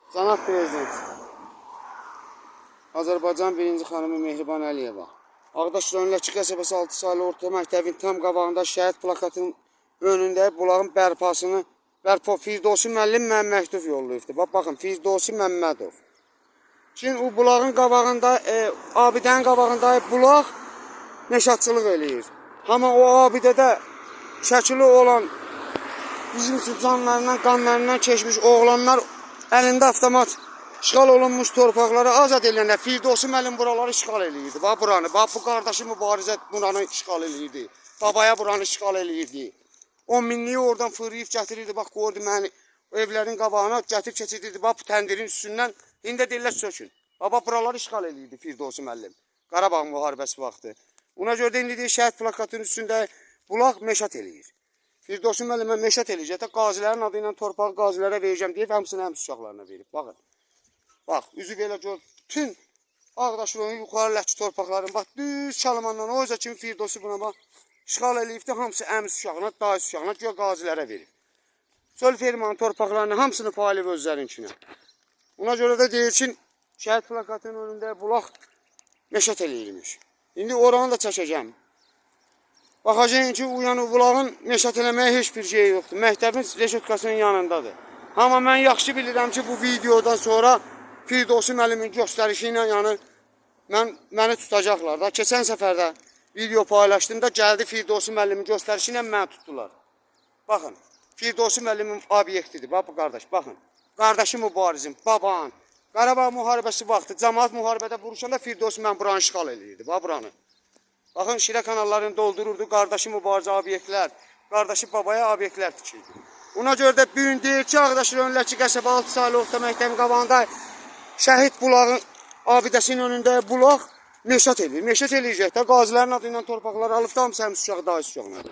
Cənab Prezident, Azərbaycan 1-ci xanımı Mehriban Əliyeva, Ağdaş rayon Ləki qəsəbəsi 6 saylı orta məktəbin tam qabağında şəhid plakatının önündə bulağın bərpasını Firdovsi müəllim mənə məktub yollayıbdır. Baxın, Firdovsi Məmmədov. Çünki o bulağın qabağında, abidənin qabağında bulaq nəşatçılıq eləyir. Amma o abidədə şəkili olan bizim üçün canlarından, qanlarından keçmiş oğlanlar əlində avtomat işğal olunmuş torpaqları azad edilənə Firdovsi müəllim buraları işğal eləyirdi. Bax buranı, bax bu qardaşı mübarizə buranı işğal eləyirdi. Babaya buranı işğal eləyirdi. 10 minliyi oradan fırlayıb gətirirdi. Bax gördü məni evlərin qabağına gətirib keçirdirdi. Bax bu təndirin üstündən indi deyirlər sökün. Bax buraları işğal eləyirdi Firdovsi müəllim. Qarabağ müharibəsi vaxtı. Ona görə də indi deyir şəhid plakatının üstündə bulaq meşat eləyir. Firdovsi müəllimə meşat eləyəcək. Qazilərin adı ilə torpağı qazilərə verəcəm deyib həmsini həms uşaqlarına verib. Baxın. Bax, üzü belə gör. Bütün Ağdaş rayonu yuxarı Ləki torpaqlarının bax düz Çalmandan o özə kimi Firdovsi buna bax işğal eləyibdi. Hamısı əms uşağına, dayız uşağına gör qazilərə verib. Çöl fermanın torpaqlarını hamısını paylayıb özlərinkinə. Ona görə də deyir ki, şəhid plakatının önündə bulaq meşat eləyirmiş. İndi oranı da çəkəcəm. Baxacağım ki, uyanı bulağın meşat eləməyə heç bir şey yoxdur. Məktəbin reşotkasının yanındadır. Amma mən yaxşı bilirəm ki, bu videodan sonra Firdovsi müəllimin göstərişi ilə yəni məni tutacaqlar da. Keçən səfərdə video paylaşdığımda gəldi Firdovsi müəllimin göstərişi ilə məni tutdular. Baxın, Firdovsi müəllimin obyektidir. Bax bu qardaş, baxın. Qardaşı mübarizim, baban. Qarabağ müharibəsi vaxtı, cəmaat müharibədə vuruşanda Firdovsi mən buranı işğal eləyirdi. Bax buranı. Baxın, şirə kanallarını doldururdu, qardaşı mübarizə obyektlər, qardaşı babaya obyektlər tikirdi. Ona görə də bu gün deyir ki, Ağdaş rayon Ləki qəsəbə 6 saylı orta məktəbin qabağında şəhid bulağın abidəsinin önündə bulaq meşat eləyir. Meşat eləyəcək də qazilərin adı ilə torpaqları alıb da hamısı həmsi uşağı, dayız uşağına.